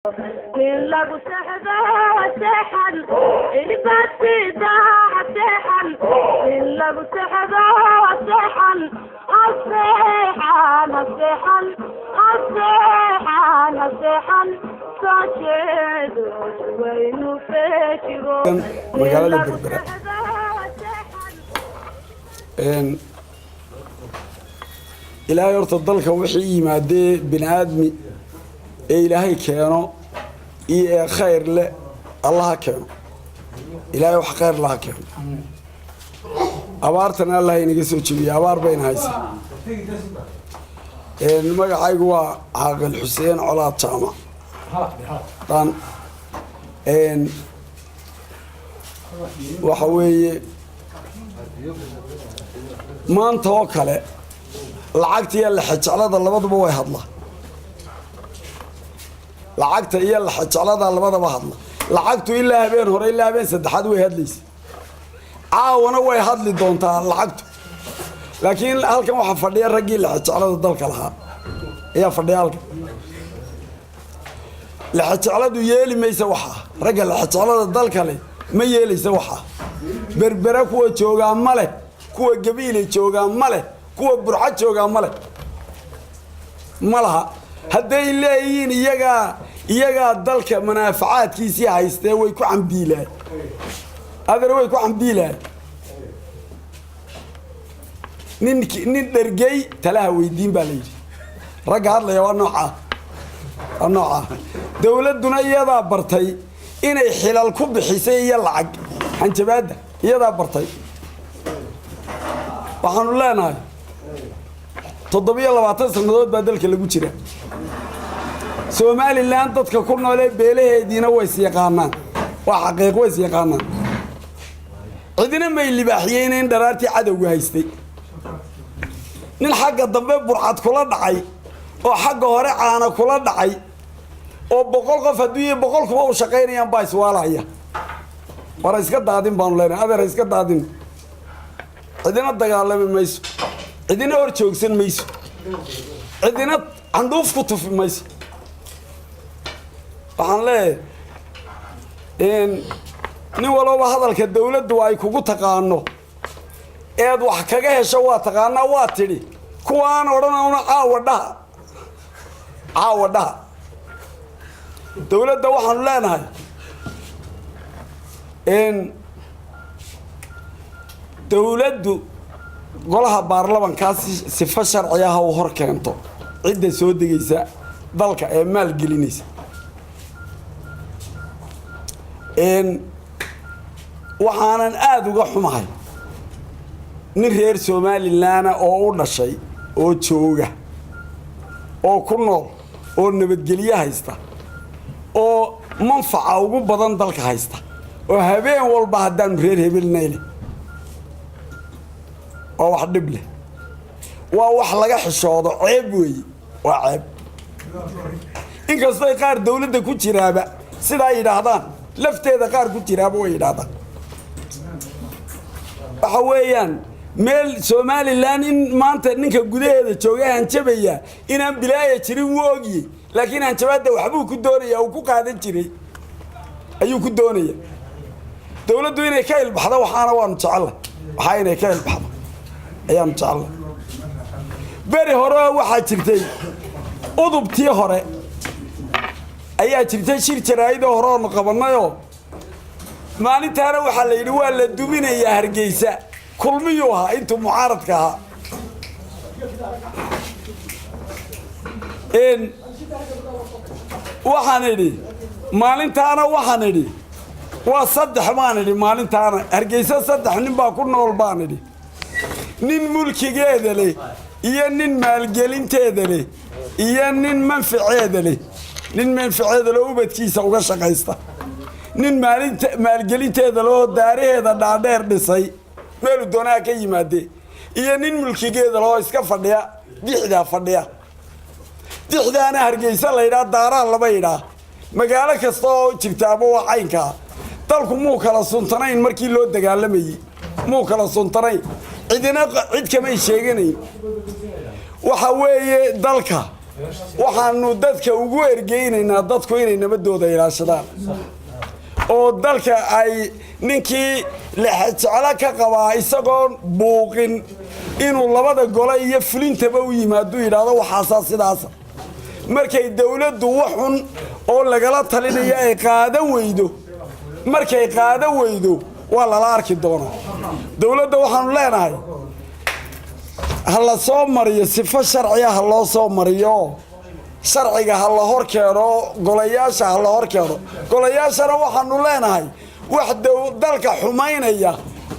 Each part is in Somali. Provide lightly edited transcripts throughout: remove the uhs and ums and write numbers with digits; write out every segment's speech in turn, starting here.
lagu saxdo saxan ilbaatida saxan lagu saxdo saxan saxan saxan saxan saxan sajeedo waynu feekiro magaalada Berbera ilaahay horta dalka wixii yimaadee binaadmi ee ilaahay keeno iyo khayr le Allah keeno ilaahay wax khayr la keeno abaartana Allah inaga soo jibiyo abaar bayn haysa magacaygu waa Caaqil Xuseen Colaad Jaamac dan waxa weeye maanta oo kale lacagtii la xajaclada labaduba way hadla lacagta iyo la xajaclada labadaba hadla lacagtu ilaa habeen hore ilaa habeen saddexaad way hadlaysaa caawana way hadli doontaa lacagtu laakiin halkan waxa fadhiya ragii la xajaclada dalka lahaa ayaa fadhiya halkan la xajacladu yeeli maysa waxa ragga la xajaclada dalka leh ma yeelaysa waxa Berbera kuwa jooga male kuwa gabiile jooga male kuwa burca jooga male malaha haday leeyihiin iyaga dalka manaafacaadkiisa haystee way ku camdiilaan adar way ku camdiilaan nin dhargay talaha weydiin baa leeyahay raga hadlaya waa nooca dawladuna iyada bartay inay xilal ku bixisay iyo lacag hanjabaada iyada bartay waxaanu leenahay 7 sanadood baa dalka lagu jira Somaliland dadka ku nool ee beelaheedina way yaqaanaan waa xaqiiq way yaqaanaan cidina ma libaaxiyeen in dharaartii cadawga haystay nin xagga dambe burcad kula dhacay oo xagga hore caana kula dhacay oo 100 qof hadii 100 kuba u shaqeynayaan baa iswaalaya war iska daadin baan leenahay adeer iska daadin cidina dagaalami mayso cidina hor joogsan mayso cidina canduuf ku tufi mayso waxaan leeyahay nin walba hadalka dawladdu ay kugu taqaano eed wax kaga hesho waa taqaana waa tiri kuwaan oranayna caawadha dawladda waxaan leenahay dawladdu golaha baarlamankaasi sifa sharci ah oo hor keento cidda soo degaysa dalka ee maal gelinaysa waxaanan aad uga xumahay nin reer Somaliland oo u dhashay oo jooga oo ku nool oo nabadgelyo haysta oo manfaca ugu badan dalka haysta oo habeen walba hadaan reer hebelnayl oo wax dhib leh waa wax laga xishoodo ceeb weey waa ceeb inkastoo qaar dawladda ku jiraaba sida ay yiraahdaan lafteeda qaar ku jiraaba way yiraahdaan waxa weeyaan meel Somaliland in maanta ninka gudaheeda jooga aan jabaya inaan bilaaya jirin woogi laakiin aan jawaabta waxbuu ku doonayaa uu ku qaadan jiray ayuu ku doonaya dawladdu inay ka ilbaxdo waxaana waan jecelahay waxa inay ka ilbaxdo ayaan jecelahay bari hore waxa jirtay udubtii hore ayaa jirtay shir jaraayid hore oo qabanayo maalintaana waxa la yiri waa la duminayaa Hargeysa kulmiyuu ahaa intuu mucaaradka ahaa waxaan idhi maalintaana waxaan idhi waa 3 maan idhi maalintaana Hargeysa 3 nin baa ku nool baan idhi nin mulkigeeda leh iyo nin maalgelinteeda leh iyo nin manfaceeda leh nin manfaceeda leh ubadkiisa uga shaqaysta nin maalgelinteeda loo daaraheeda dhaadheer dhisay meel doonaa ka yimaade iyo nin mulkigeeda loo iska fadhiya dixdaana Hargeysa la yiraahdo daaraan laba yiraahdo magaalo kasta oo jirtaaba waa caynka dalku muu kala suntanayn markii loo dagaalamayay muu kala suntanayn cidina cid kama sheeganay waxa weeye dalka waxaanu dadka ugu ergeynaynaa dadku inay nabadooda ilaashadaan oo dalka ay ninkii lexjeclo ka qabaa isagoon buuqin inuu labada gole iyo fulintaba u yimaado yidhaahdo waxaasaa sidaasa markay dawladdu waxun oo lagala talinayo ay qaadan weydo markay qaadan weydo waa lala arki doonaa dawladda waxaanu leenahay ha la soo mariyo sifo sharciya ha loo soo mariyo sharciga ha la hor keeno golayaasha ha la hor keeno golayaashana waxaanu leenahay wax dalka xumaynaya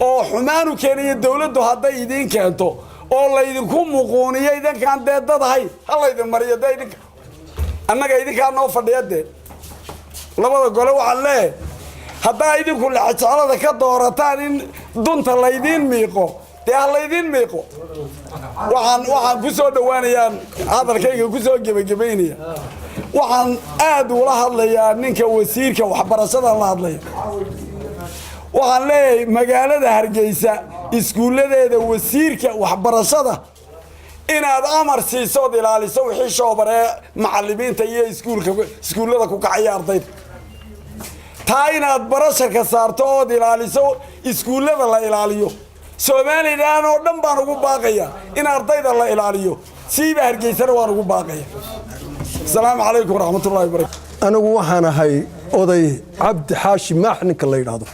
oo xumaanu keenaya dawladdu hadday idiin keento oo laydinku muquuniyo idinkaan dee dad ahayn ha laydin mariyo dee idinka annaga idinkaa noo fadhiya dee labada gole waxaan leeyahay haddaa idinku lexjeclada ka doorataan in dunta laydiin miiqo dee ha laydiin miiqo waxaan ku soo dhowaanayaan hadalkayga ku soo gebagabaynaya waxaan aad ula hadlayaa ninka wasiirka waxbarashada la hadlaya waxaan leeyahay magaalada Hargeysa iskuuladeeda wasiirka waxbarashada inaad amar siisood ilaaliso wixii shoobaree macallimiinta iyo iskuulada ku kacaya ardayda taa inaad barasharka saarto ood ilaaliso iskuulada la ilaaliyo Soomaaliland oo dhan baan ugu baaqaya in ardayda la ilaaliyo siiba Hargeysana waan ugu baaqaya Assalaamu alaykum warahmatullaahi wabarakaatuh anigu waxaan ahay oday Cabdi Xaashi Maxninka la yiraahdo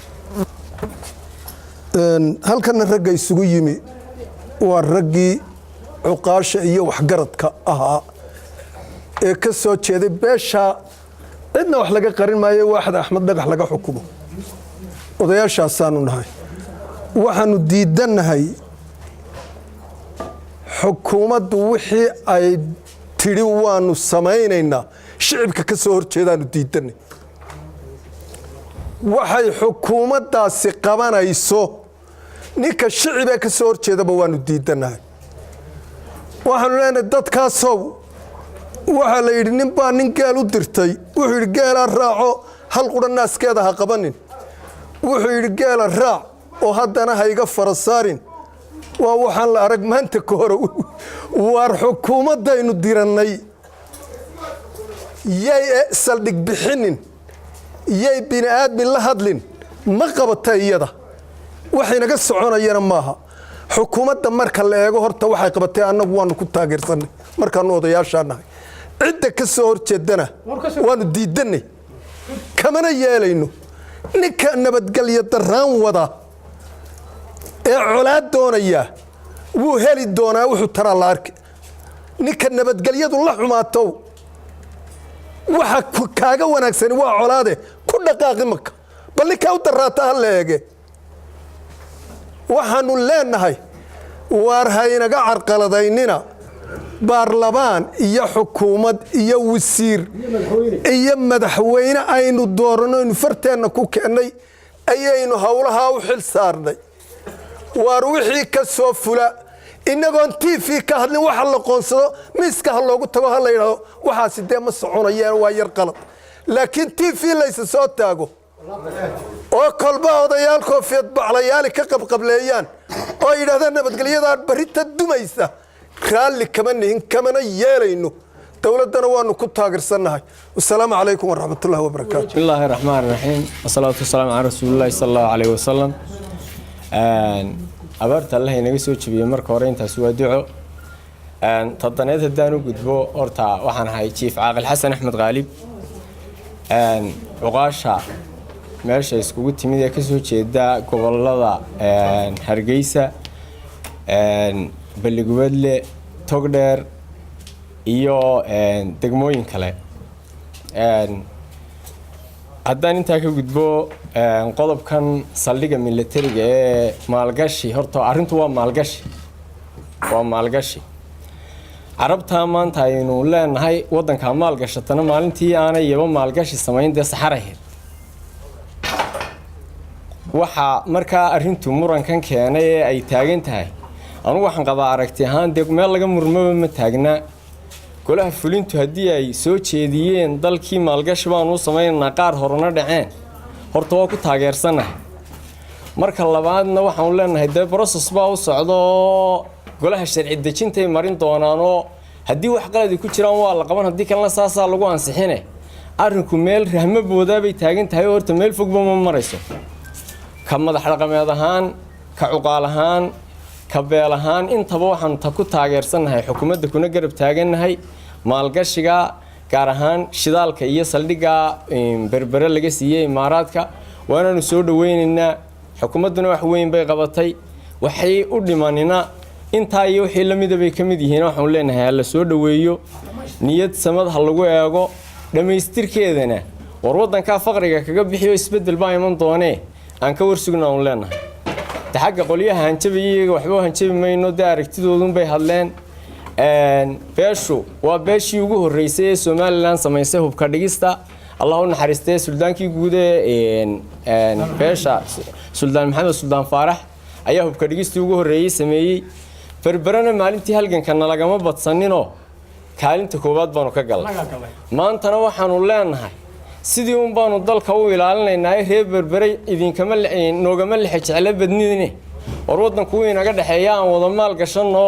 halkan ragga isugu yimi waa raggii cuqaasha iyo waxgaradka ahaa ee ka soo jeeday beesha cidna wax laga qarin maayo waaxid Axmed Dhagax laga xukumo odayaashaasanu nahay waxaanu diidanahay xukuumaddu wixii ay tiri waanu samaynaynaa shicibka ka soo horjeedaanu diidanay waxay xukuumaddaasi qabanayso ninka shicibee ka soo horjeedaba waanu diidanahay waxaanu leenahay dadkaasow waxaa la yidhi nin baa nin geel u dirtay wuxuu yidhi geelaa raaco hal qudha naaskeeda ha qabanin wuxuu yidhi geela raac oo haddana ha iga farasaarin waa waxaan la arag maanta ka hore waar xukuumaddaynu dirannay yay saldhig bixinin yay bini aadmin la hadlin ma qabata iyada waxaynaga soconayana maaha xukuumadda marka la eego horta waxay qabatay annagu waanu ku taageersanay markaanu odayaashaa nahay cidda ka soo horjeedana waanu diidanay kamana yeelayno ninka nabadgelyo daraan wada ee colaad doonaya wuu heli doonaa wuxuu taraa la arki ninka nabadgelyadu la xumaato waxa kaaga wanaagsan waa colaade ku dhaqaaqi maka bal ninka u daraata hal eege waxaanu leenahay waar haynaga carqaladaynina baarlamaan iyo xukuumad iyo wasiir iyo madaxweyne aynu doorano inu farteenna ku keenay ayaynu howlaha u xil saarnay waar wixii ka soo fula inagoon TV ka hadlin waxa la qoonsado miiska ha loogu tago ha la yiraahdo waxaasi dee ma soconayaan waa yar qalad laakiin TV laysa soo taago oo kolba odayaal koofiyad baclayaal ka qabqableeyaan oo yiraahdaan nabadgelyada barita dumaysa raalli kama nihin kamana yeelayno dawladana waanu ku taageersanahay assalaamu alaykum warahmatullaahi wabarakaatuh bismillaahir rahmaanir rahiim wasalaatu wasalaamu ala rasuulillaahi sallallahu alayhi wasallam abarta Allah inaga soo jibiyay marka hore intaas waa duco tadaneed hadaan u gudbo horta waxaan ahay Chief Caaqil Xasan Axmed Qaalib uqaasha meesha iskugu timid ee ka soo jeeda gobolada Hargeysa Balligubadle Togdheer iyo degmooyin kale haddaan intaa ka gudbo qodobkan saldhiga militariga ee maalgashi horta arrintu waa maalgashi carabta maanta aynu leenahay wadanka maalgashatana maalintii aanay yaba maalgashi samayn dee saxaraheed waxa markaa arrintu murankan keenay ee ay taagan tahay anigu waxaan qabaa aragti ahaan dee meel laga murmaba ma taagna golaha fulintu haddii ay soo jeediyeen dalkii maalgashi baan u sameynaa qaar horena dhaceen horta waa ku taageersanahay marka labaadna waxaan leenahay dee process baa u socdo golaha sharci dejinta ay marin doonaan oo haddii wax qaladi ku jiraan waa la qaban haddii kalena saasaa lagu ansixine arrinku meel rahmo boodaabay taagan tahay horta meel fogba ma marayso ka madax dhaqameed ahaan ka cuqaal ahaan ka beel ahaan intaba waxaan ku taageersanahay xukuumadda kuna garab taagannahay maalgashiga gaar ahaan shidaalka iyo saldhigga berbere laga siiyey imaaraadka waanaanu soo dhaweynaynaa xukuumadduna wax weyn bay qabatay waxay u dhimanina intaa iyo wixii la mida bay ka mid yihiin waxaan leenahay ha la soo dhaweeyo niyad samad ha lagu eego dhammaystirkeedana war waddankaa faqriga kaga bixiyo isbeddel baa iman doonee aan ka warsugnaa un leenahay xagga qolyaha hanjabayay waxba hanjabi mayno dee aragtidoodun bay hadleen beeshu waa beeshii ugu horreysay ee Somaliland samaysay hubka dhigista Allah u naxariistay suldaankii guud ee beesha Suldaan Maxamed Suldaan Faarax ayaa hubka dhigistii ugu horreeyay sameeyay berberana maalintii halgankan lagama badsaninoo kaalinta koowaad baanu ka galnay maantana waxaanu leenahay sidii un baanu dalka u ilaalinaynaa reer berbere idinkama noogama leex jecel badnidine war wadanku inaga dhaxeeya aan wada maal gashano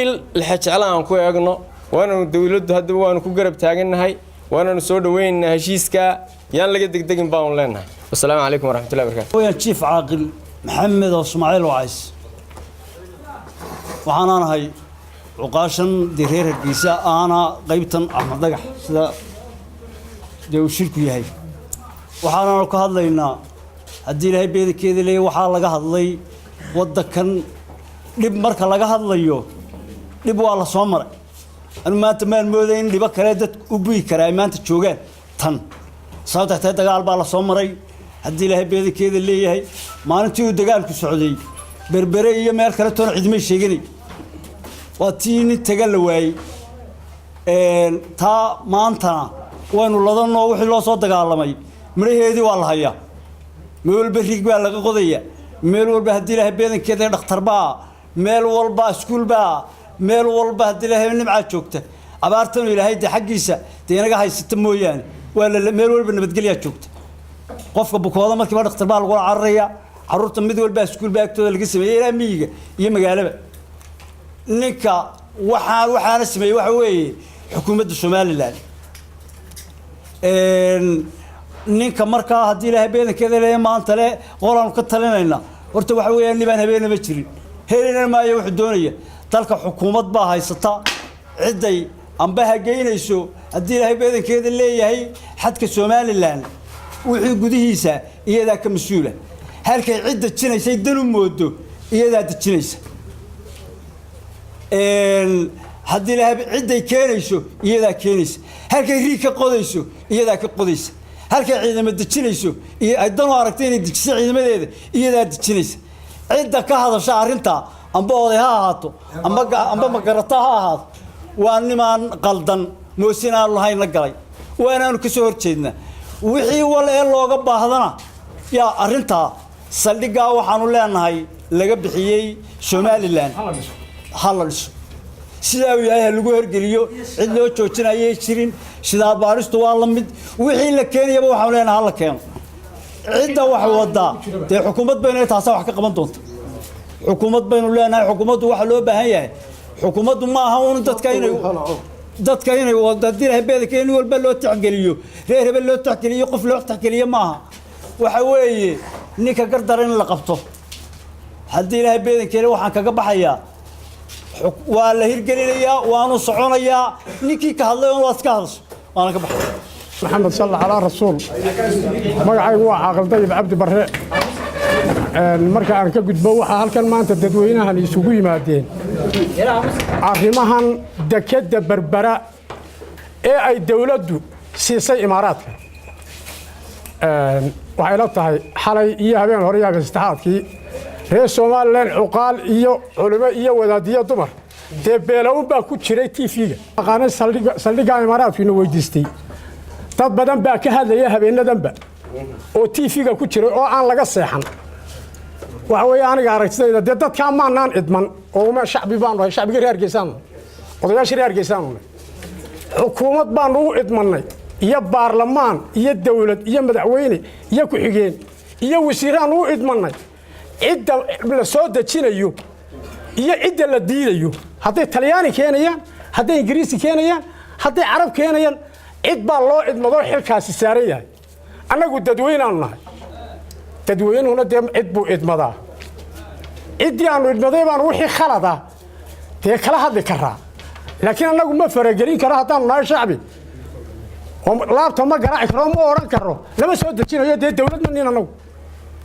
il leex jecel aan ku eegno waanu dawladdu hadda waanu ku garab taaganahay waanu soo dhaweynaa heshiiska yaan laga degdegin baanu leenahay assalaamu calaykum waraxmatullaahi wabarakaatuh ويا الشيف عاقل محمد واسماعيل وعيس waxaan ahay cuqaashan direer hargeysa ana qaybtan Axmed Dagax sida uu shirku yahay waxaan ka hadlaynaa hadii Ilaahay beedkeeda leeyahay waxa laga hadlay wadankan dib marka laga hadlayo dib waa la soo maray anu maanta maan moodayn dib kale dad u buuyi karaa maanta joogaan tan sababta dagaal baa la soo maray hadii Ilaahay beedkeeda leeyahay maalintii uu dagaalku socday berbere iyo meel kale toona cidmay sheeganay واتيني تجل واي تا مانتنا وينو لذنو وحي لو صوت دغالمي مريهدي والله هيا ميل بريق با لغا قوديا ميل walba hadii Ilaahay beedankeeda dhakhtar baa meel walba iskuul baa meel walba hadii Ilaahay nimca joogta abaartan Ilaahay xaqiisa deenaga haysata mooyaan wala meel walba nabadgelya joogta qofka bukooda markii dhakhtar baa lagu cararaya caruurta mid walba iskuul baa agtooda laga sameeyay miyiga iyo magaalada ninka waxaana sameeyay waxa weeye xukuumadda Somaliland ninka markaa hadii Ilaahay beedankeeda leeyahay maanta le qolaan ka talinayna horta waxa weeye nibaan habeenaba jirin heerina maayo wuxuu doonaya dalka xukuumad baa haysata ciday amba hageynayso hadii Ilaahay beedankeeda leeyahay xadka Somaliland wixii gudihiisa iyada ka mas'uula halkay cidda jinaysay danu moodo iyada dajinaysa hadii Ilaahay ciday keenayso iyada keenaysa halkay riika qodayso iyada ka qodaysa halkay ciidamada dajinayso iyo ay dan aragtay inay dajisay ciidamadeeda iyada dajinaysa cidda ka hadasha arinta amba oday ha ahaato amba magarata ha ahaato waa niman qaldan moosina Allahayna galay waanaanu ka soo horjeedna wixii wal ee looga baahdana yaa arinta saldhiga waxaanu leenahay laga bixiyay Somaliland halalso sida uu yahay lagu hergeliyo cid loo joojinayay jirin sida baaristu waa la mid wixii la keenayba waxa leenahay la keeno cidda wax wada ee xukuumad bayna taas wax ka qaban doonto xukuumad baynu leenahay xukuumaddu waxa loo baahan yahay xukuumaddu ma aha uun dadka inay wada Ilaahay beedankeena walba loo tixgeliyo reer hebel loo tixgeliyo qof loo tixgeliyo ma aha waxa weeye ninka gardaran la qabto hadii Ilaahay beedankeena waxaan kaga baxayaa waa la hirgelinayaa waanu soconayaa ninkii ka hadlay oo waad ka hadasho waana ka baxay محمد صلى على رسول magacaygu waa Caaqil Dayib Cabdi Barre marka aan ka gudbo waxa halkan maanta dadweynahan isugu yimaadeen arrimahan dekada Berbera ee ay dawladdu siisay imaaraadka waxay la tahay xalay iyo habeen hore yaga saddexaadkii reer Somaliland cuqaal iyo culimo iyo wadaadiyo dumar beelaw baa ku jiray TV-ga aqaan saldhiga imaaraadku inuu weydiistay dad badan baa ka hadlaya habeenadanba oo TV-ga ku jiray oo aan laga seexan waxa weeye aniga aragtidayda dadka maanaan idman oo ma shacbi baan rahay shacbiga reer Hargeysa odayaasha reer Hargeysa xukuumad baan u idmanay iyo baarlamaan iyo dawlad iyo madaxweyne iyo ku xigeen iyo wasiiraan u idmanay cidda la soo dajinayo iyo cidda la diidayo haday Talyaani keenayaan hadday ingiriisi keenayaan hadday carab keenayaan cid baa loo idmado xilkaasi saaran yahay annagu dadweynaanu nahay dadweynuhuna dee cid buu idmadaa ciddii aanu idmaday baanu wixii khalada dee kala hadli karaa laakiin annagu ma faragelin karo haddaanu nahay shacbi oo laabta ma garaaci karo ma odhan karo lama soo dejinayo dee dowlad ma nin annagu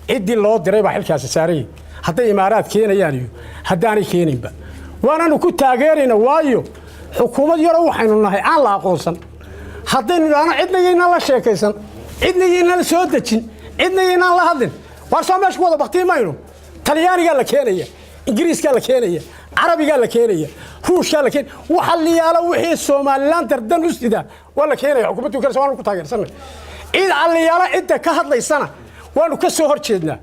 ciddii loo diray baa xilkaasi saaran yahay hadday imaaraad keenayaan iyo haddaanay keeninba waanaanu ku taageerayna waayo xukuumad yaro waxaynu nahay aan la aqoonsan haddaynu idhaahno cidnayaynaan la sheekaysan cidnayaynaan la soo dejin cidnayaynaan la hadlin waar soo meesha ku wada baktii maynu talyaanigaa la keenaya ingiriiskaa la keenaya carabigaa la keenaya ruushkaa la keenaya waxa liyaala wixii somalilan dardan u sida waa la keenaya xukuumaddu kale waanu ku taageersanay cid aliyaala cidda ka hadlaysana waanu ka soo horjeednaa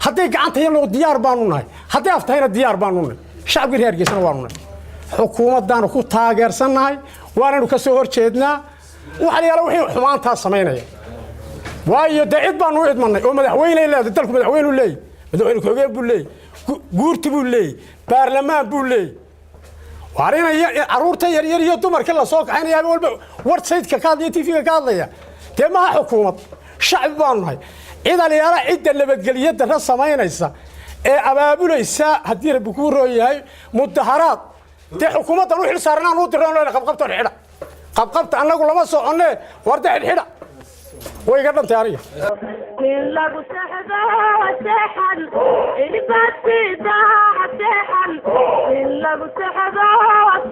hadday gacanta yalo diyaar baanu nahay hadday aftahayna diyaar baanu nahay shacabka reer Hargeysa waanu nahay xukuumaddaanu ku taageersannahay waanu ka soo horjeednaa waxa liyaala wixii xumaanta sameynaya waayo cid baanu u idmanay oo madaxweyne leeyahay dalku madaxweyne leeyahay madaxweyne ku-xigeen buu leeyahay guurti buu leeyahay baarlamaan buu leeyahay waarina caruurta yar yar iyo dumarka la soo kaxaynaya walba website-ka ka hadlaya TV-ga ka hadlaya dee ma xukuumad shacbi baanu nahay cid aliyaala cidda nabadgelyada ra samaynaysa ee abaabulaysa haddii rabbi ku rooyahay mudaharaad dee xukuumaddan u xil saaranaan u diraan loo qabqabta xidha qabqabta annagu lama soconne warda xidha way ga dhantay aniga in lagu saxdo saxan ilbaasida saxan in lagu saxdo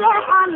saxan